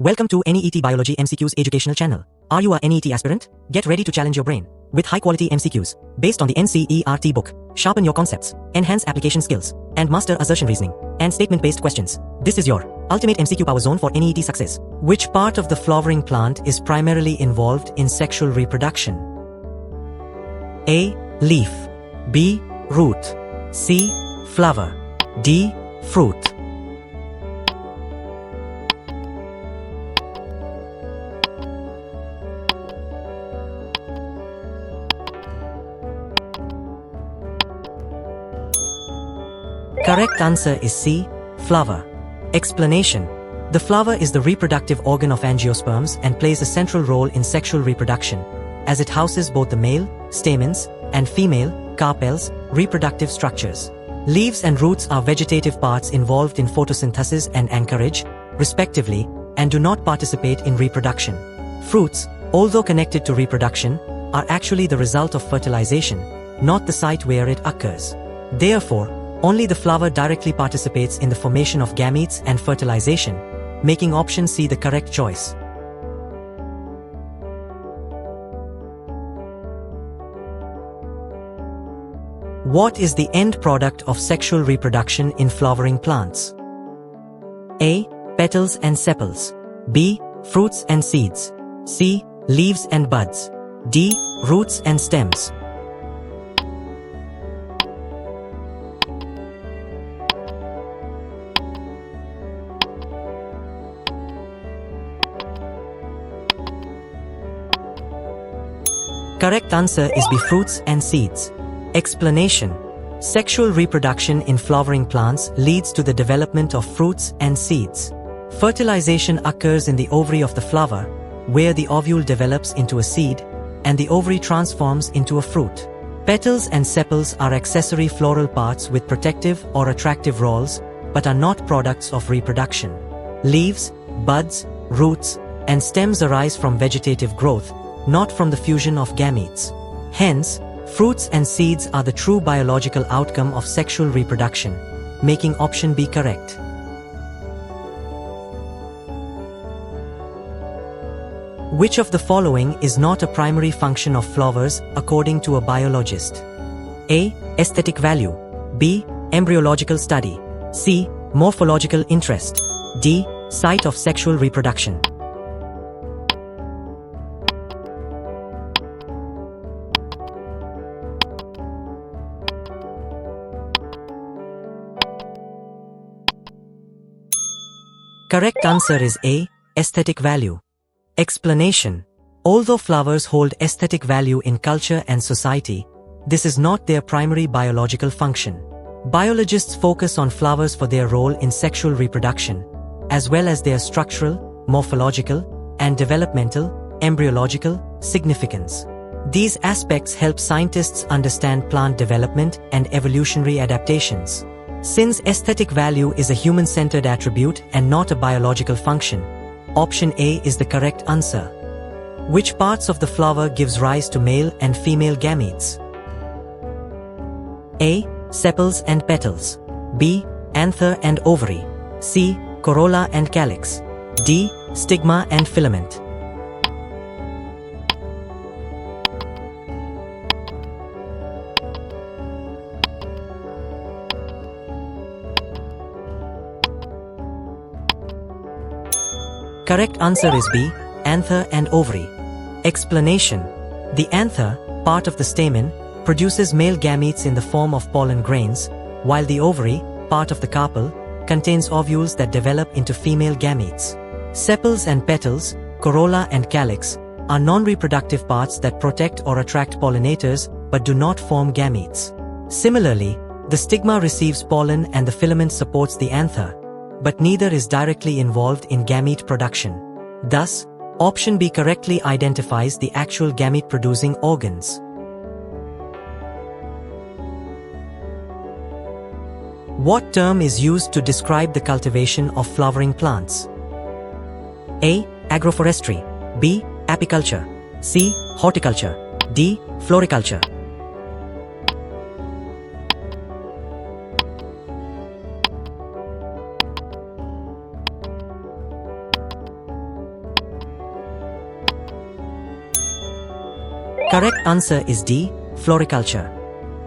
Welcome to NEET Biology MCQs educational channel. Are you a NEET aspirant? Get ready to challenge your brain with high-quality MCQs based on the NCERT book. Sharpen your concepts, enhance application skills, and master assertion reasoning and statement-based questions. This is your ultimate MCQ power zone for NEET success. Which part of the flowering plant is primarily involved in sexual reproduction? A. Leaf. B. Root. C. Flower. D. Fruit. Correct answer is C. Flower. Explanation. The flower is the reproductive organ of angiosperms and plays a central role in sexual reproduction, as it houses both the male, stamens, and female, carpels, reproductive structures. Leaves and roots are vegetative parts involved in photosynthesis and anchorage, respectively, and do not participate in reproduction. Fruits, although connected to reproduction, are actually the result of fertilization, not the site where it occurs. Therefore, only the flower directly participates in the formation of gametes and fertilization, making option C the correct choice. What is the end product of sexual reproduction in flowering plants? A. Petals and sepals. B. Fruits and seeds. C. Leaves and buds. D. Roots and stems. Correct answer is B. Fruits and seeds. Explanation. Sexual reproduction in flowering plants leads to the development of fruits and seeds. Fertilization occurs in the ovary of the flower, where the ovule develops into a seed, and the ovary transforms into a fruit. Petals and sepals are accessory floral parts with protective or attractive roles, but are not products of reproduction. Leaves, buds, roots, and stems arise from vegetative growth, not from the fusion of gametes. Hence, fruits and seeds are the true biological outcome of sexual reproduction, making option B correct. Which of the following is not a primary function of flowers according to a biologist? A. Aesthetic value. B. Embryological study. C. Morphological interest. D. Site of sexual reproduction. Correct answer is A. Aesthetic value. Explanation. Although flowers hold aesthetic value in culture and society, this is not their primary biological function. Biologists focus on flowers for their role in sexual reproduction, as well as their structural, morphological, and developmental, embryological significance. These aspects help scientists understand plant development and evolutionary adaptations. Since aesthetic value is a human-centered attribute and not a biological function, option A is the correct answer. Which parts of the flower gives rise to male and female gametes? A. Sepals and petals. B. Anther and ovary. C. Corolla and calyx. D. Stigma and filament. Correct answer is B. Anther and ovary. Explanation. The anther, part of the stamen, produces male gametes in the form of pollen grains, while the ovary, part of the carpel, contains ovules that develop into female gametes. Sepals and petals, corolla and calyx, are non-reproductive parts that protect or attract pollinators but do not form gametes. Similarly, the stigma receives pollen and the filament supports the anther, but neither is directly involved in gamete production. Thus, option B correctly identifies the actual gamete-producing organs. What term is used to describe the cultivation of flowering plants? A. Agroforestry. B. Apiculture. C. Horticulture. D. Floriculture. Correct answer is D. Floriculture.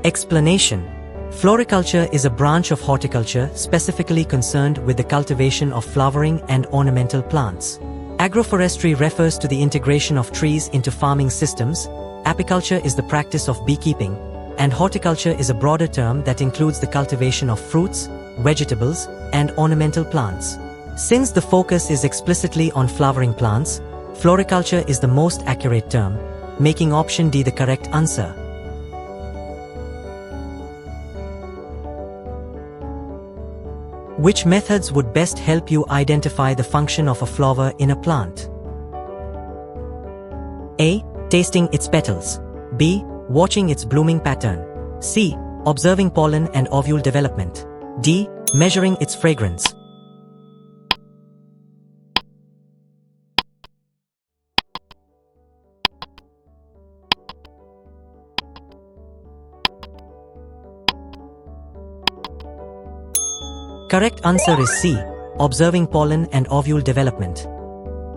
Explanation. Floriculture is a branch of horticulture specifically concerned with the cultivation of flowering and ornamental plants. Agroforestry refers to the integration of trees into farming systems, apiculture is the practice of beekeeping, and horticulture is a broader term that includes the cultivation of fruits, vegetables, and ornamental plants. Since the focus is explicitly on flowering plants, floriculture is the most accurate term, making option D the correct answer. Which methods would best help you identify the function of a flower in a plant? A. Tasting its petals. B. Watching its blooming pattern. C. Observing pollen and ovule development. D. Measuring its fragrance. Correct answer is C. Observing pollen and ovule development.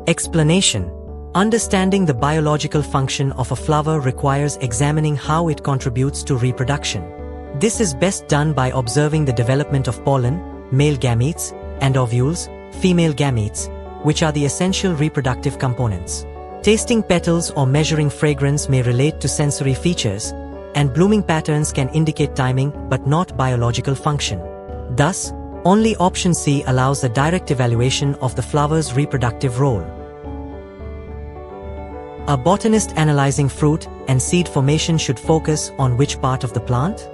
Explanation. Understanding the biological function of a flower requires examining how it contributes to reproduction. This is best done by observing the development of pollen, male gametes, and ovules, female gametes, which are the essential reproductive components. Tasting petals or measuring fragrance may relate to sensory features, and blooming patterns can indicate timing but not biological function. Thus, only option C allows a direct evaluation of the flower's reproductive role. A botanist analyzing fruit and seed formation should focus on which part of the plant?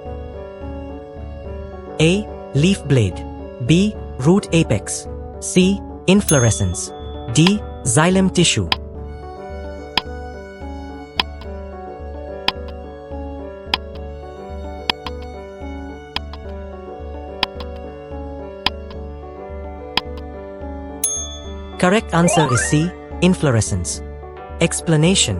A. Leaf blade. B. Root apex. C. Inflorescence. D. Xylem tissue. Correct answer is C. Inflorescence. Explanation.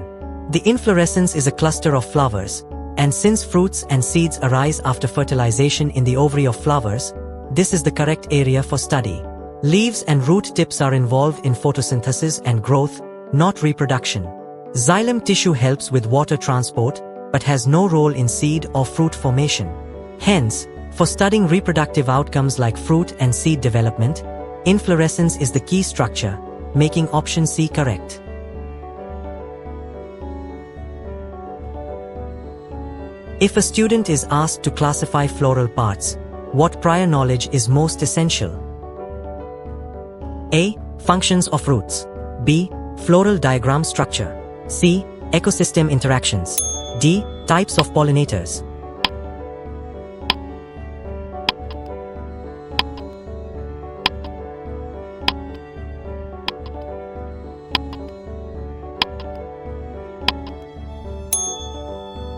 The inflorescence is a cluster of flowers, and since fruits and seeds arise after fertilization in the ovary of flowers, this is the correct area for study. Leaves and root tips are involved in photosynthesis and growth, not reproduction. Xylem tissue helps with water transport, but has no role in seed or fruit formation. Hence, for studying reproductive outcomes like fruit and seed development, inflorescence is the key structure, making option C correct. If a student is asked to classify floral parts, what prior knowledge is most essential? A. Functions of roots. B. Floral diagram structure. C. Ecosystem interactions. D. Types of pollinators.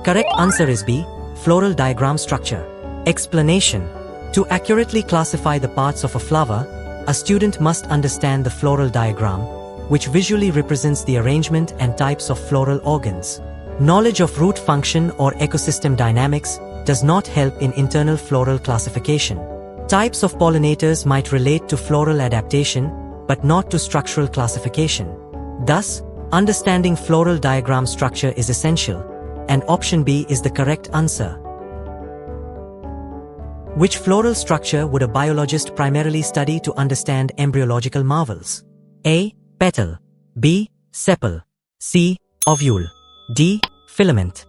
Correct answer is B. Floral diagram structure. Explanation. To accurately classify the parts of a flower, a student must understand the floral diagram, which visually represents the arrangement and types of floral organs. Knowledge of root function or ecosystem dynamics does not help in internal floral classification. Types of pollinators might relate to floral adaptation, but not to structural classification. Thus, understanding floral diagram structure is essential, and option B is the correct answer. Which floral structure would a biologist primarily study to understand embryological marvels? A. Petal. B. Sepal. C. Ovule. D. Filament.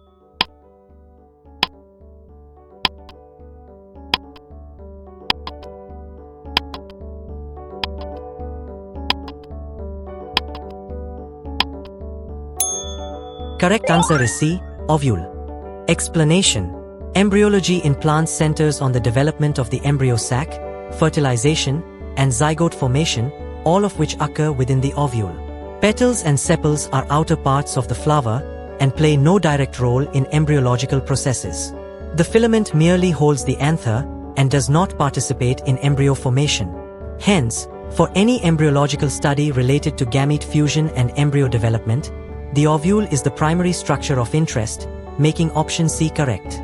Correct answer is C. Ovule. Explanation. Embryology in plants centers on the development of the embryo sac, fertilization, and zygote formation, all of which occur within the ovule. Petals and sepals are outer parts of the flower and play no direct role in embryological processes. The filament merely holds the anther and does not participate in embryo formation. Hence, for any embryological study related to gamete fusion and embryo development, the ovule is the primary structure of interest, making option C correct.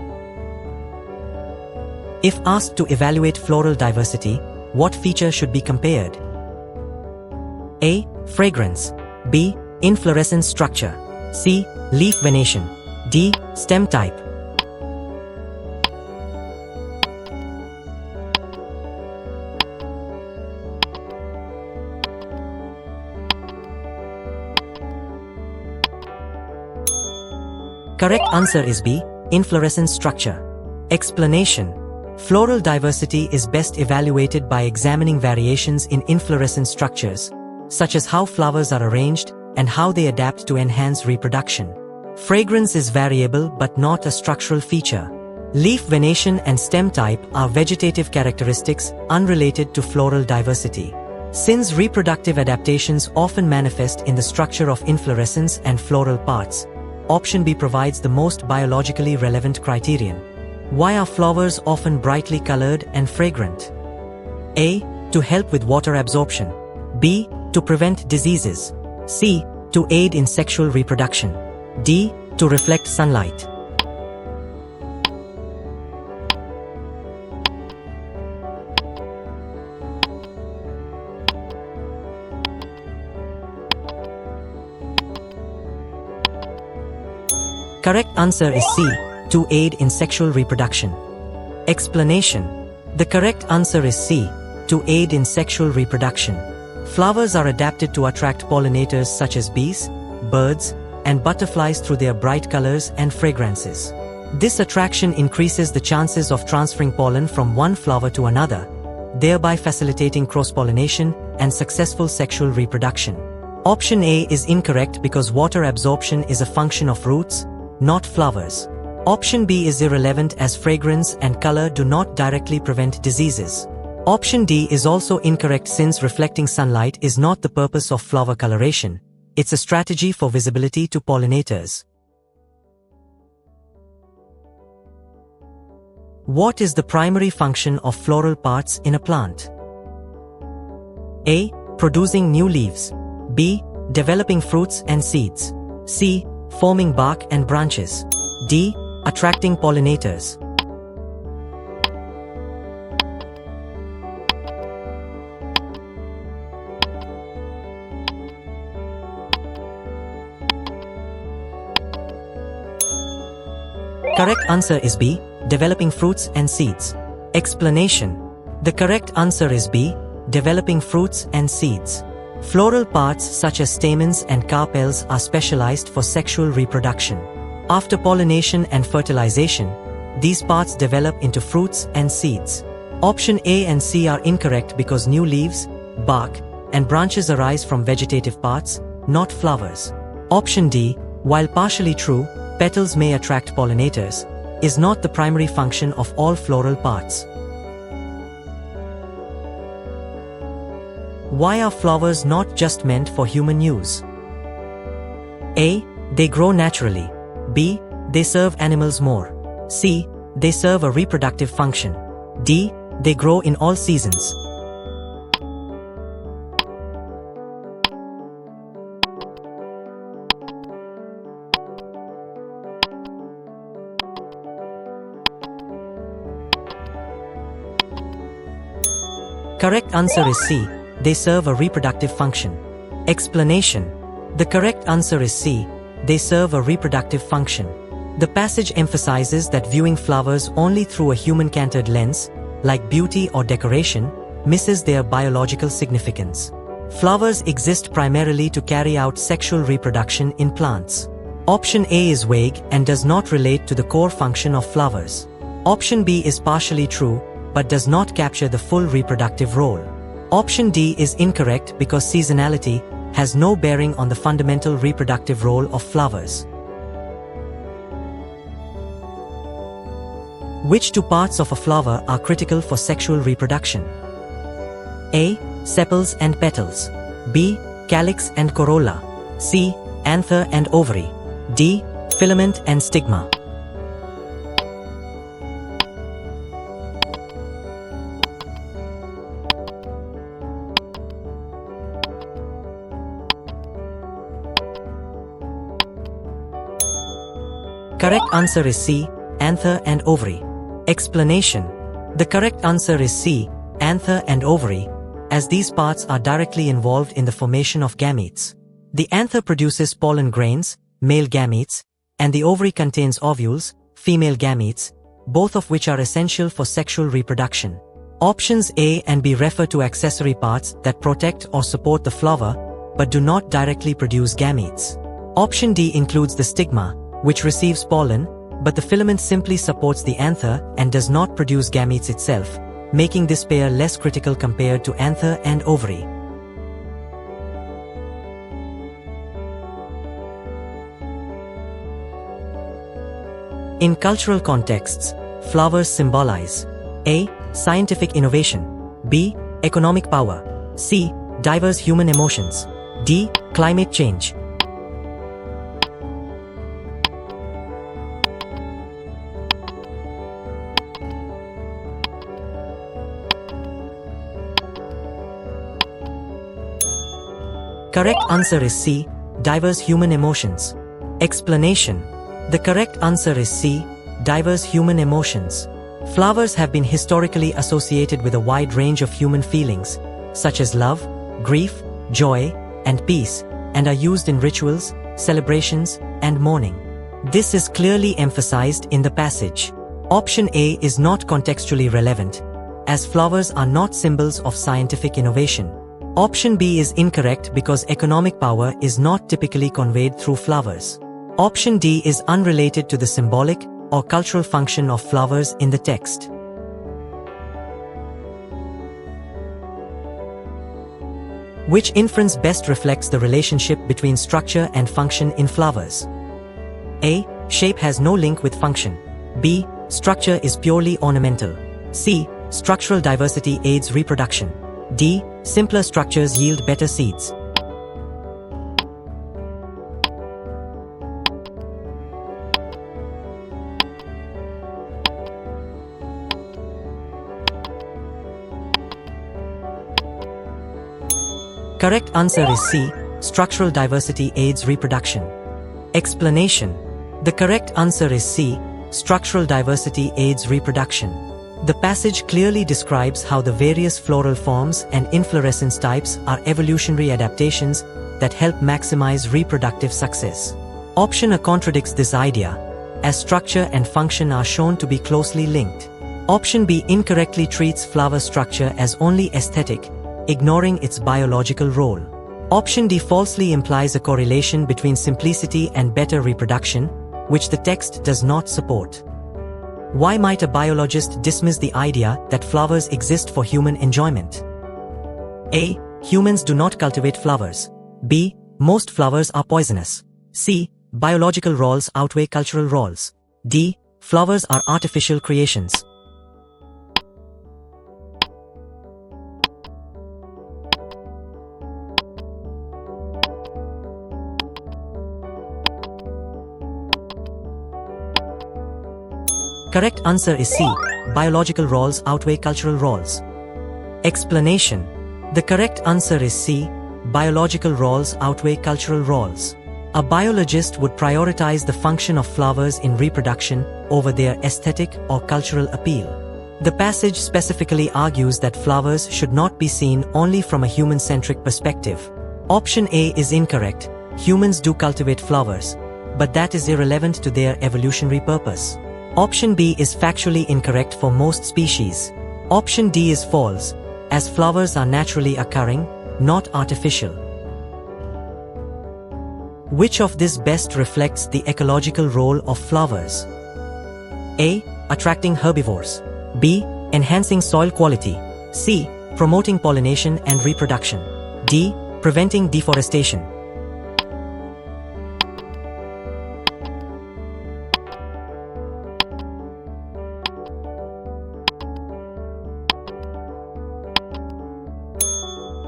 If asked to evaluate floral diversity, what feature should be compared? A. Fragrance. B. Inflorescence structure. C. Leaf venation. D. Stem type. Correct answer is B. Inflorescence structure. Explanation. Floral diversity is best evaluated by examining variations in inflorescence structures, such as how flowers are arranged and how they adapt to enhance reproduction. Fragrance is variable but not a structural feature. Leaf venation and stem type are vegetative characteristics unrelated to floral diversity. Since reproductive adaptations often manifest in the structure of inflorescence and floral parts, option B provides the most biologically relevant criterion. Why are flowers often brightly colored and fragrant? A. To help with water absorption. B. To prevent diseases. C. To aid in sexual reproduction. D. To reflect sunlight. Correct answer is C. To aid in sexual reproduction. Explanation. The correct answer is C. To aid in sexual reproduction. Flowers are adapted to attract pollinators such as bees, birds, and butterflies through their bright colors and fragrances. This attraction increases the chances of transferring pollen from one flower to another, thereby facilitating cross-pollination and successful sexual reproduction. Option A is incorrect because water absorption is a function of roots, not flowers. Option B is irrelevant as fragrance and color do not directly prevent diseases. Option D is also incorrect since reflecting sunlight is not the purpose of flower coloration. It's a strategy for visibility to pollinators. What is the primary function of floral parts in a plant? A. Producing new leaves. B. Developing fruits and seeds. C. Forming bark and branches. D. Attracting pollinators. Correct answer is B. Developing fruits and seeds. Explanation. The correct answer is B. Developing fruits and seeds. Floral parts such as stamens and carpels are specialized for sexual reproduction. After pollination and fertilization, these parts develop into fruits and seeds. Option A and C are incorrect because new leaves, bark, and branches arise from vegetative parts, not flowers. Option D, while partially true, petals may attract pollinators, is not the primary function of all floral parts. Why are flowers not just meant for human use? A. They grow naturally. B. They serve animals more. C. They serve a reproductive function. D. They grow in all seasons. Correct answer is C. They serve a reproductive function. Explanation. The correct answer is C. They serve a reproductive function. The passage emphasizes that viewing flowers only through a human-centered lens, like beauty or decoration, misses their biological significance. Flowers exist primarily to carry out sexual reproduction in plants. Option A is vague and does not relate to the core function of flowers. Option B is partially true, but does not capture the full reproductive role. Option D is incorrect because seasonality has no bearing on the fundamental reproductive role of flowers. Which two parts of a flower are critical for sexual reproduction? A. Sepals and petals. B. Calyx and corolla. C. Anther and ovary. D. Filament and stigma. Correct answer is C. Anther and ovary. Explanation. The correct answer is C. Anther and ovary, as these parts are directly involved in the formation of gametes. The anther produces pollen grains, male gametes, and the ovary contains ovules, female gametes, both of which are essential for sexual reproduction. Options A and B refer to accessory parts that protect or support the flower, but do not directly produce gametes. Option D includes the stigma, which receives pollen, but the filament simply supports the anther and does not produce gametes itself, making this pair less critical compared to anther and ovary. In cultural contexts, flowers symbolize A. Scientific innovation, B. Economic power, C. Diverse human emotions, D. Climate change. Correct answer is C. Diverse human emotions. Explanation. The correct answer is C. Diverse human emotions. Flowers have been historically associated with a wide range of human feelings, such as love, grief, joy, and peace, and are used in rituals, celebrations, and mourning. This is clearly emphasized in the passage. Option A is not contextually relevant, as flowers are not symbols of scientific innovation. Option B is incorrect because economic power is not typically conveyed through flowers. Option D is unrelated to the symbolic or cultural function of flowers in the text. Which inference best reflects the relationship between structure and function in flowers? A. Shape has no link with function. B. Structure is purely ornamental. C. Structural diversity aids reproduction. D. Simpler structures yield better seeds. Correct answer is C. Structural diversity aids reproduction. Explanation. The correct answer is C. Structural diversity aids reproduction. The passage clearly describes how the various floral forms and inflorescence types are evolutionary adaptations that help maximize reproductive success. Option A contradicts this idea, as structure and function are shown to be closely linked. Option B incorrectly treats flower structure as only aesthetic, ignoring its biological role. Option D falsely implies a correlation between simplicity and better reproduction, which the text does not support. Why might a biologist dismiss the idea that flowers exist for human enjoyment? A. Humans do not cultivate flowers. B. Most flowers are poisonous. C. Biological roles outweigh cultural roles. D. Flowers are artificial creations. Correct answer is C. Biological roles outweigh cultural roles. Explanation. The correct answer is C. Biological roles outweigh cultural roles. A biologist would prioritize the function of flowers in reproduction over their aesthetic or cultural appeal. The passage specifically argues that flowers should not be seen only from a human-centric perspective. Option A is incorrect. Humans do cultivate flowers, but that is irrelevant to their evolutionary purpose. Option B is factually incorrect for most species. Option D is false, as flowers are naturally occurring, not artificial. Which of this best reflects the ecological role of flowers? A. Attracting herbivores. B. Enhancing soil quality. C. Promoting pollination and reproduction. D. Preventing deforestation.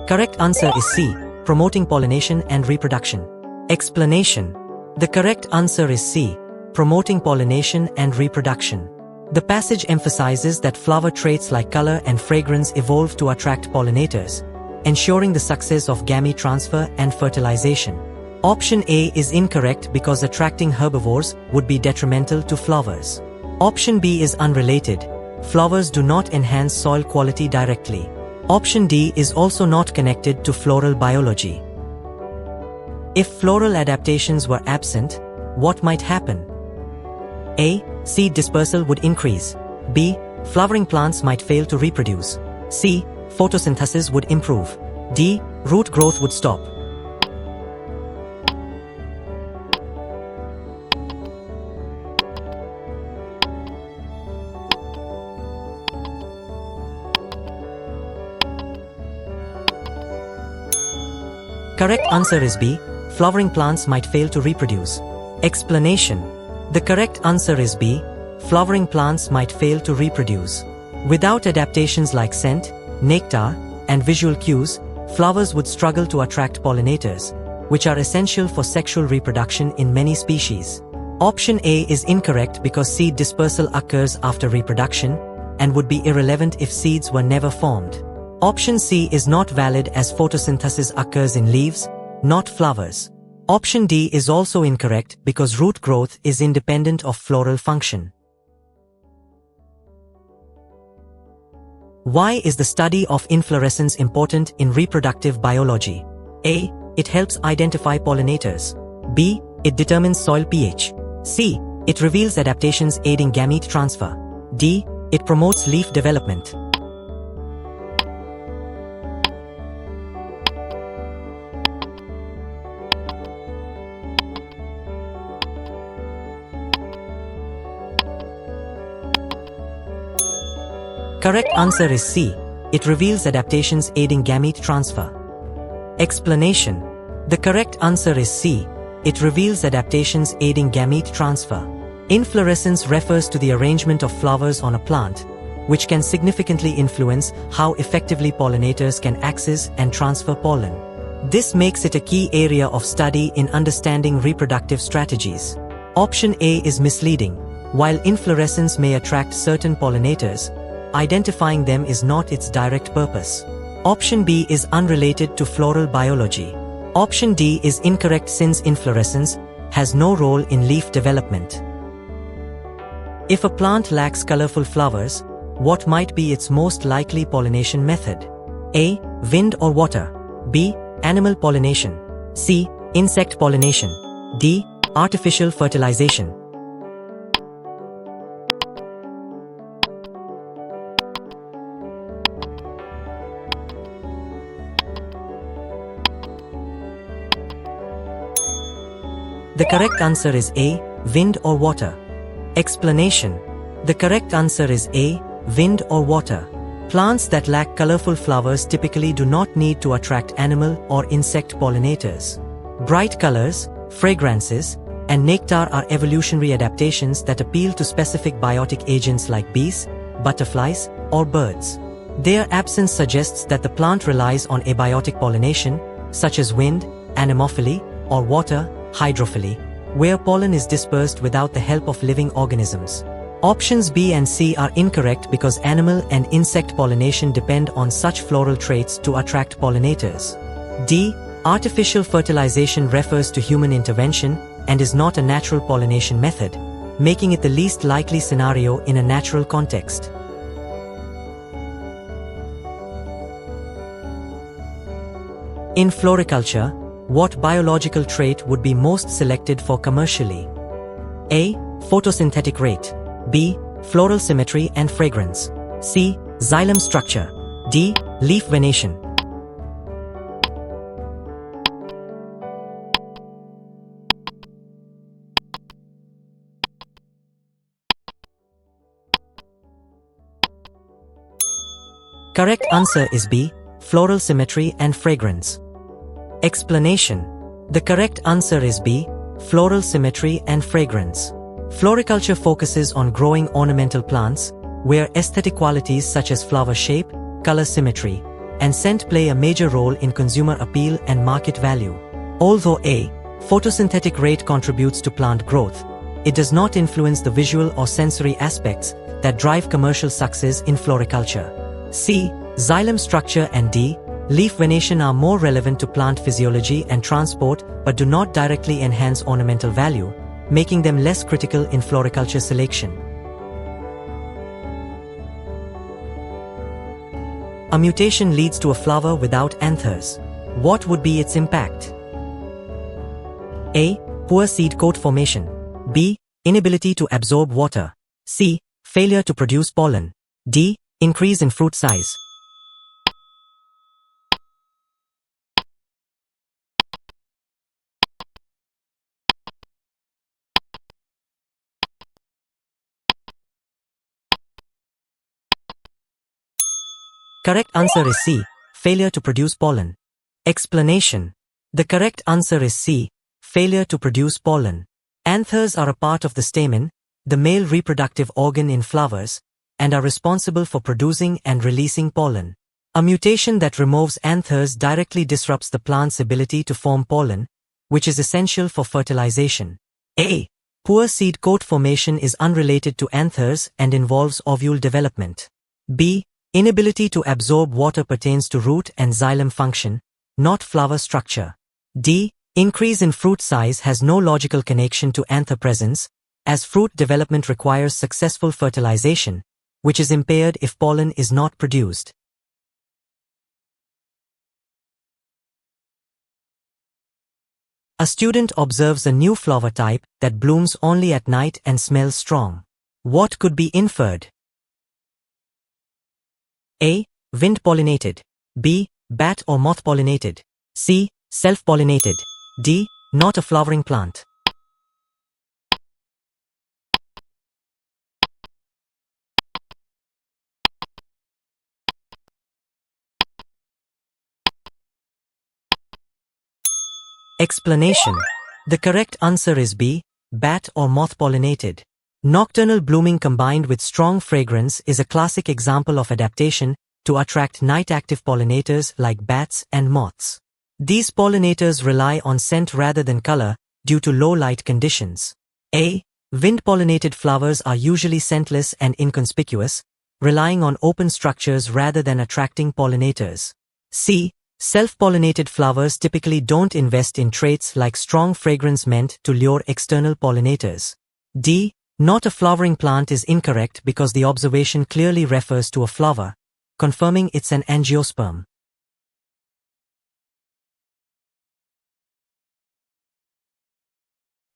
Correct answer is C. Promoting pollination and reproduction. Explanation. The correct answer is C. Promoting pollination and reproduction. The passage emphasizes that flower traits like color and fragrance evolve to attract pollinators, ensuring the success of gamete transfer and fertilization. Option A is incorrect because attracting herbivores would be detrimental to flowers. Option B is unrelated. Flowers do not enhance soil quality directly. Option D is also not connected to floral biology. If floral adaptations were absent, what might happen? A. Seed dispersal would increase. B. Flowering plants might fail to reproduce. C. Photosynthesis would improve. D. Root growth would stop. Correct answer is B. Flowering plants might fail to reproduce. Explanation. The correct answer is B. Flowering plants might fail to reproduce. Without adaptations like scent, nectar, and visual cues, flowers would struggle to attract pollinators, which are essential for sexual reproduction in many species. Option A is incorrect because seed dispersal occurs after reproduction and would be irrelevant if seeds were never formed. Option C is not valid as photosynthesis occurs in leaves, not flowers. Option D is also incorrect because root growth is independent of floral function. Why is the study of inflorescence important in reproductive biology? A. It helps identify pollinators. B. It determines soil pH. C. It reveals adaptations aiding gamete transfer. D. It promotes leaf development. Correct answer is C. It reveals adaptations aiding gamete transfer. Explanation. The correct answer is C. It reveals adaptations aiding gamete transfer. Inflorescence refers to the arrangement of flowers on a plant, which can significantly influence how effectively pollinators can access and transfer pollen. This makes it a key area of study in understanding reproductive strategies. Option A is misleading. While inflorescence may attract certain pollinators, identifying them is not its direct purpose. Option B is unrelated to floral biology. Option D is incorrect since inflorescence has no role in leaf development. If a plant lacks colorful flowers, what might be its most likely pollination method? A. Wind or water. B. Animal pollination. C. Insect pollination. D. Artificial fertilization. The correct answer is A. Wind or water. Explanation. The correct answer is A. Wind or water. Plants that lack colorful flowers typically do not need to attract animal or insect pollinators. Bright colors, fragrances, and nectar are evolutionary adaptations that appeal to specific biotic agents like bees, butterflies, or birds. Their absence suggests that the plant relies on abiotic pollination, such as wind, anemophily, or water, hydrophily, where pollen is dispersed without the help of living organisms. Options B and C are incorrect because animal and insect pollination depend on such floral traits to attract pollinators. D. Artificial fertilization refers to human intervention and is not a natural pollination method, making it the least likely scenario in a natural context. In floriculture, what biological trait would be most selected for commercially? A. Photosynthetic rate. B. Floral symmetry and fragrance. C. Xylem structure. D. Leaf venation. Correct answer is B. Floral symmetry and fragrance. Explanation. The correct answer is B. Floral symmetry and fragrance. Floriculture focuses on growing ornamental plants, where aesthetic qualities such as flower shape, color symmetry, and scent play a major role in consumer appeal and market value. Although A. Photosynthetic rate contributes to plant growth, it does not influence the visual or sensory aspects that drive commercial success in floriculture. C. Xylem structure and D. Leaf venation are more relevant to plant physiology and transport but do not directly enhance ornamental value, making them less critical in floriculture selection. A mutation leads to a flower without anthers. What would be its impact? A. Poor seed coat formation. B. Inability to absorb water. C. Failure to produce pollen. D. Increase in fruit size. Correct answer is C. Failure to produce pollen. Explanation. The correct answer is C. Failure to produce pollen. Anthers are a part of the stamen, the male reproductive organ in flowers, and are responsible for producing and releasing pollen. A mutation that removes anthers directly disrupts the plant's ability to form pollen, which is essential for fertilization. A. Poor seed coat formation is unrelated to anthers and involves ovule development. B. Inability to absorb water pertains to root and xylem function, not flower structure. D. Increase in fruit size has no logical connection to anther presence, as fruit development requires successful fertilization, which is impaired if pollen is not produced. A student observes a new flower type that blooms only at night and smells strong. What could be inferred? A. Wind-pollinated. B. Bat or moth-pollinated. C. Self-pollinated. D. Not a flowering plant. Explanation. The correct answer is B. Bat or moth-pollinated. Nocturnal blooming combined with strong fragrance is a classic example of adaptation to attract night-active pollinators like bats and moths. These pollinators rely on scent rather than color due to low light conditions. A. Wind-pollinated flowers are usually scentless and inconspicuous, relying on open structures rather than attracting pollinators. C. Self-pollinated flowers typically don't invest in traits like strong fragrance meant to lure external pollinators. D. Not a flowering plant is incorrect because the observation clearly refers to a flower, confirming it's an angiosperm.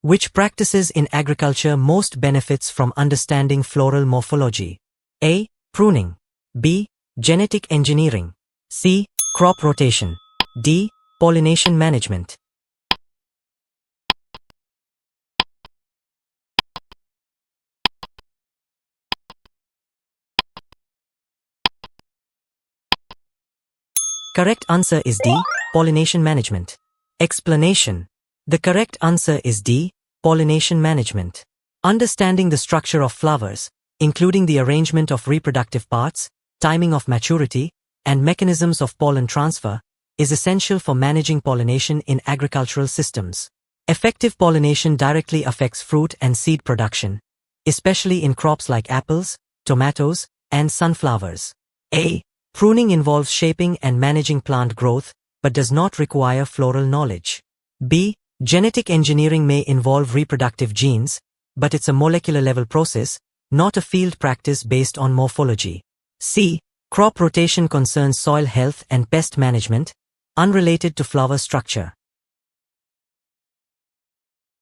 Which practices in agriculture most benefits from understanding floral morphology? A. Pruning. B. Genetic engineering. C. Crop rotation. D. Pollination management. Correct answer is D. Pollination management. Explanation. The correct answer is D. Pollination management. Understanding the structure of flowers, including the arrangement of reproductive parts, timing of maturity, and mechanisms of pollen transfer, is essential for managing pollination in agricultural systems. Effective pollination directly affects fruit and seed production, especially in crops like apples, tomatoes, and sunflowers. A. Pruning involves shaping and managing plant growth, but does not require floral knowledge. B. Genetic engineering may involve reproductive genes, but it's a molecular-level process, not a field practice based on morphology. C. Crop rotation concerns soil health and pest management, unrelated to flower structure.